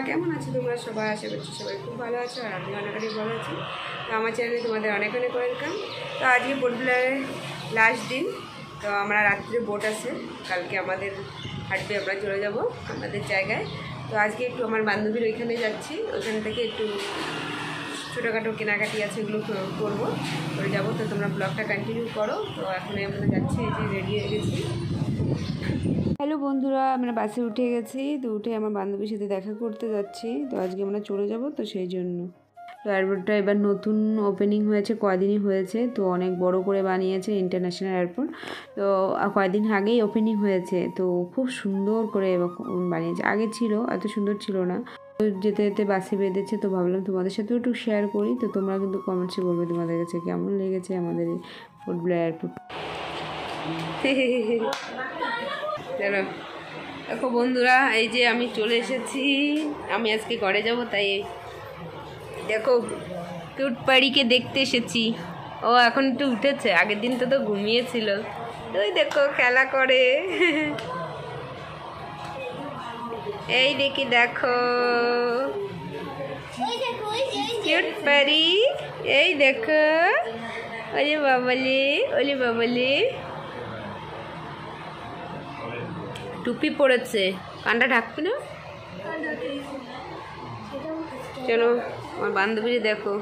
কেমন আছো তোমরা সবাই? আশা করছি সবাই খুব ভালো আছো আর আমি অনেকটাই ভালো আছি। তো আমার চ্যানেলে তোমাদের অনেক অনেক ওয়েলকাম। তো আজকে পোর্টব্লেয়ারের লাস্ট দিন। তো আমরা রাত্রে বোট আছে, কালকে আমাদের হাঁটবে, আমরা চলে যাব আমাদের জায়গায়। তো আজকে একটু আমার বান্ধবীর ওইখানে যাচ্ছি, ওইখান থেকে একটু ছোটোখাটো কেনাকাটি আছে, এগুলো করবো, করে যাবো। তো তোমরা ব্লগটা কন্টিনিউ করো। তো এখন আমরা যাচ্ছি, এই যে রেডি হয়ে গেছি। হ্যালো বন্ধুরা, আমরা বাসে উঠে গেছি। তো উঠে আমার বান্ধবীর সাথে দেখা করতে যাচ্ছি। তো আজকে আমরা চলে যাব, তো সেই জন্য। তো এয়ারপোর্টটা এবার নতুন ওপেনিং হয়েছে, কয়দিনই হয়েছে। তো অনেক বড় করে বানিয়েছে ইন্টারন্যাশনাল এয়ারপোর্ট। তো কয়েকদিন আগেই ওপেনিং হয়েছে, তো খুব সুন্দর করে বানিয়েছে। আগে ছিল, এত সুন্দর ছিল না। তো যেতে যেতে বাসে বেঁধেছে, তো ভাবলাম তোমাদের সাথেও একটু শেয়ার করি। তো তোমরা কিন্তু কমেন্টসে বলবে তোমাদের কাছে কেমন লেগেছে আমাদের এই পোর্টব্লেয়ার এয়ারপোর্ট। চলো দেখো বন্ধুরা, এই যে আমি চলে এসেছি। আমি আজকে ঘরে যাব, তাই দেখো কিউট পাড়িকে দেখতে এসেছি। ও এখন একটু উঠেছে, আগের দিন তো ঘুমিয়েছিল। ওই দেখো খেলা করে। এই দেখি, দেখো কিউট পাড়ি, এই দেখো। ওলে বাবালে, ওলে বাবালে, টুপি পড়েছে, কানটা ঢাকবি না? চলো আমার বান্ধবী দেখো।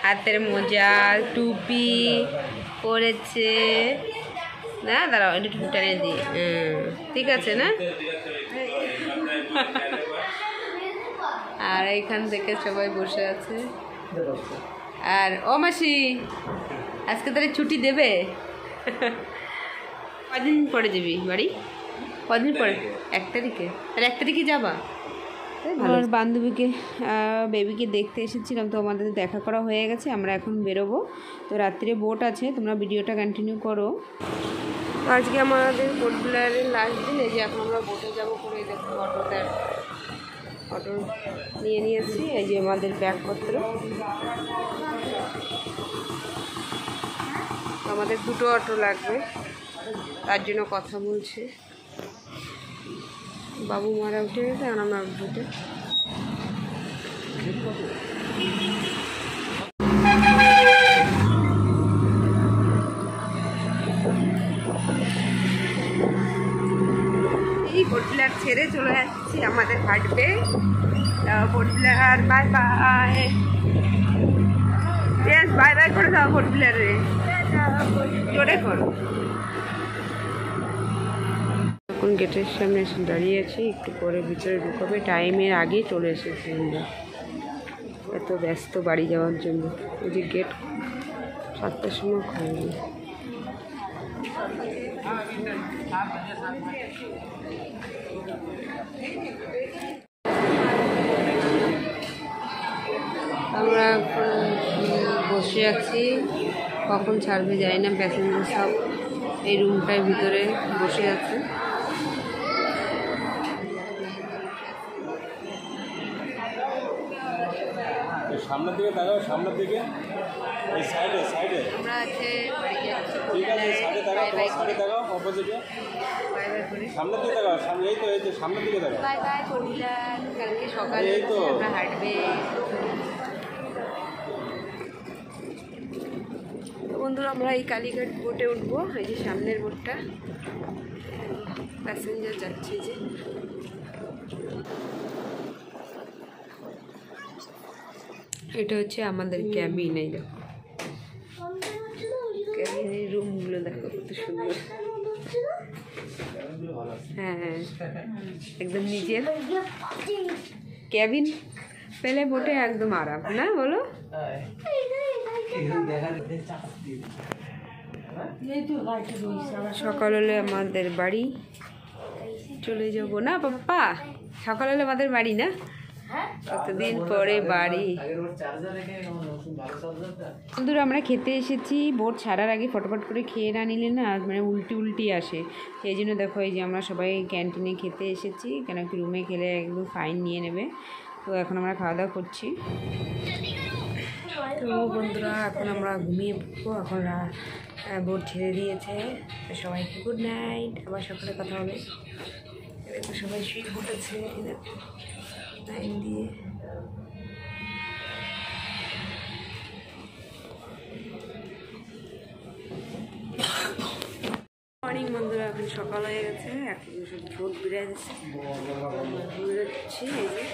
হাতের মোজা, টুপি পরেছে না, দাঁড়াও একটু টানে দিই। ঠিক আছে না? আর এইখান থেকে সবাই বসে আছে। আর ও মাসি, আজকে তাহলে ছুটি দেবে? কদিন পরে যাবি বাড়ি? কদিন পরে? 1 তারিখে? আর 1 তারিখে যাবা? আমার বান্ধবীকে, বেবিকে দেখতে এসেছিলাম। তো আমাদের দেখা করা হয়ে গেছে, আমরা এখন বেরোবো। তো রাত্রে বোট আছে, তোমরা ভিডিওটা কন্টিনিউ করো। তো আজকে আমাদের পোর্টব্লেয়ারের লাস্ট দিন। এই যে এখন আমরা বোটে যাবো করে, দেখো অটো নিয়ে নিয়েছি। এই যে আমাদের ব্যাগপত্র। আমাদের 2টো অটো লাগবে, তার জন্য কথা বলছে। বাবু মারা উঠে গেছে, আর আমরা উঠে এই পোর্টব্লেয়ার ছেড়ে চলে যাচ্ছি, আমাদের হাঁটবে Port Blair. Bye bye, bye bye করে দাও পোর্টব্লেয়ারে, জোরে করো। এখন গেটের সামনে এসে দাঁড়িয়ে আছি, একটু পরে ভিতরে ঢুকাবে। টাইমের আগে চলে এসেছি আমরা, এত ব্যস্ত বাড়ি যাওয়ার জন্য। এই যে গেট 7টার সময় খুলবে। আমরা বসে আছি, কখন ছাড়বে যাই না। প্যাসেঞ্জার সব এই রুমটার ভিতরে বসে আছে। সামনের দিকে তাকাও, সামনের দিকে, এই সাইডে সাইডে আমরা আছে বাড়ি যাচ্ছি। ঠিক আছে, সাইডে তাকাও, তোমার সাইডে তাকাও, অপোজিটে বাই বাই করে সামনের দিকে তাকাও, সামনে, এই তো এই তো সামনের দিকে তাকাও। বাই বাই পোর্টব্লেয়ার, কালকে সকালে এই তো আমরা হাঁটবে। তো বন্ধুরা, আমরা এই কালীঘাট বোটে উঠবো। এই যে সামনের বোটটা, প্যাসেঞ্জার যাচ্ছে। যে এটা হচ্ছে আমাদের ক্যাবিন। এই দেখো ক্যাবিনের রুমগুলো দেখো কত সুন্দর। হ্যাঁ হ্যাঁ, একদম নিজের ক্যাবিন পেলে বোটে একদম আরাম, না বলো? সকাল হলে আমাদের বাড়ি চলে যাব না পাপ্পা? সকাল হলে আমাদের বাড়ি না, কতদিন পরে বাড়ি। বন্ধুরা, আমরা খেতে এসেছি। বোট ছাড়ার আগে ফটোফট করে খেয়ে না নিলে না, মানে উল্টি আসে। সেই জন্য দেখো, এই যে আমরা সবাই ক্যান্টিনে খেতে এসেছি, কেন কি রুমে খেলে একদম ফাইন নিয়ে নেবে। তো এখন আমরা খাওয়া দাওয়া করছি। তো বন্ধুরা, এখন আমরা ঘুমিয়ে পড়বো। এখন বোট ছেড়ে দিয়েছে। তো সবাইকে গুড নাইট, আবার সকালে কথা হবে। দেখো সবাই শুয়ে পড়েছে লাইন দিয়ে। মর্নিং বন্ধুরা, এখন সকাল হয়ে গেছে, এখন সব বোট বেড়ে যাচ্ছে, এই যে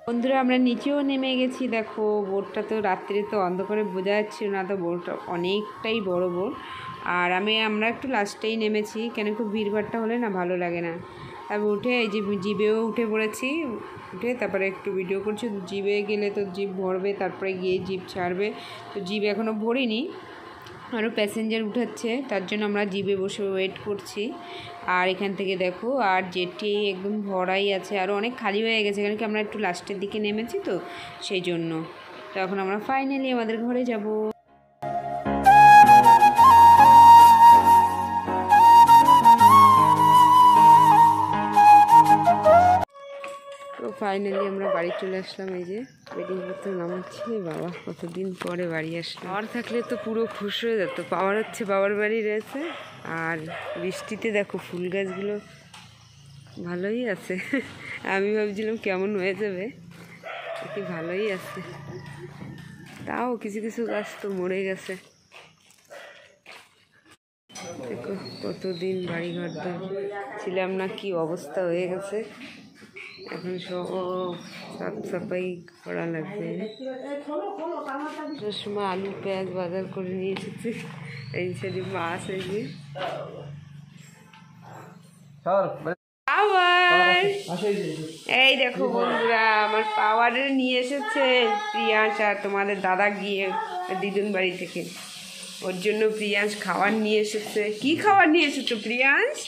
বন্ধুরা আমরা নিচেও নেমে গেছি। দেখো বোটটা তো রাত্রে তো অন্ধকারে বোঝা যাচ্ছিল না, তো বোটটা অনেকটাই বড় বোট। আর আমরা একটু লাস্টেই নেমেছি, কেন খুব ভিড়ভাড়টা হলে না ভালো লাগে না। তারপর উঠে এই যে জিপেও উঠে পড়েছি, উঠে তারপরে একটু ভিডিও করছি। জিপে গেলে তো জিপ ভরবে, তারপরে গিয়ে জিপ ছাড়বে। তো জিপ এখনও ভরিনি, আরও প্যাসেঞ্জার উঠাচ্ছে, তার জন্য আমরা জিপে বসে ওয়েট করছি। আর এখান থেকে দেখো আর জেটটি একদম ভরাই আছে, আরও অনেক খালি হয়ে গেছে, কারণ কি আমরা একটু লাস্টের দিকে নেমেছি তো সেই জন্য। তো এখন আমরা ফাইনালি আমাদের ঘরে যাব। তো ফাইনালি আমরা বাড়ি চলে আসলাম। এই যে বেডিং পত্র নামাচ্ছি। বাবা কতদিন পরে বাড়ি আসলাম। পাওয়ার থাকলে তো পুরো খুশ হয়ে যেত। পাওয়ার হচ্ছে বাবার বাড়ি রয়েছে, আর বৃষ্টিতে দেখো ফুল গাছগুলো ভালোই আছে। আমি ভাবছিলাম কেমন হয়ে যাবে, কি ভালোই আছে। তাও কিছু কিছু গাছ তো মরে গেছে। দেখো কতদিন বাড়িঘর ছিলাম না, কি অবস্থা হয়ে গেছে। এখন সব সাফ সাফাই করা লাগবে। সময় আলু পেঁয়াজ বাজার করে নিয়ে এসেছি। এই সাইডে মাছ, এই যে এই দেখো বন্ধুরা আমার পাওয়ারে নিয়ে এসেছে প্রিয়াংশ, আর তোমাদের দাদা গিয়ে দিদুন বাড়ি থেকে। ওর জন্য প্রিয়াংশ খাবার নিয়ে এসেছে। কি খাবার নিয়ে এসেছো প্রিয়াংশ?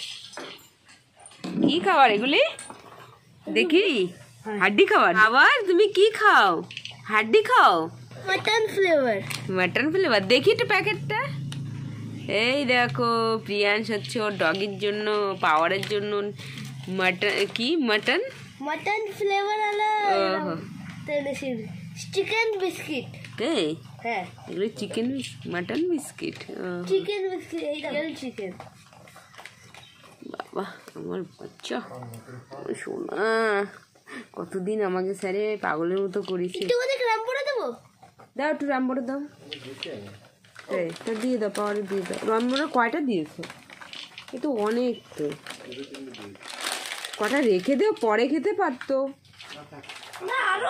কি খাবার এগুলি দেখি? হাড্ডি খাবার। আবার তুমি কি খাও? হাড্ডি খাও? Mutton flavour. মটন ফ্লেভার, দেখি একটু প্যাকেটটা। এই দেখো প্রিয়াংশ হচ্ছে ওর ডগির জন্য, পাওয়ারের জন্য মটন, কি মটন মটন ফ্লেভার আলা ওহো চিকেন বিস্কিট। এই হ্যাঁ এগুলো chicken mutton biscuit. Chicken biscuit, এই গ্রিল চিকেন। বাবা আমার বাচ্চা সোনা, কতদিন আমাকে স্যারে পাগলের মতো করেছে। একটু ওদের রাম পড়ে দেবো। দাও একটু রামবড়ে দাও। এই তো দিয়ে দাও, পাওয়ারে দিয়ে দাও। রামবড়ে কয়টা দিয়েছো? এ তো অনেক, তো কটা রেখে দিও, পরে খেতে পারতো। না আরো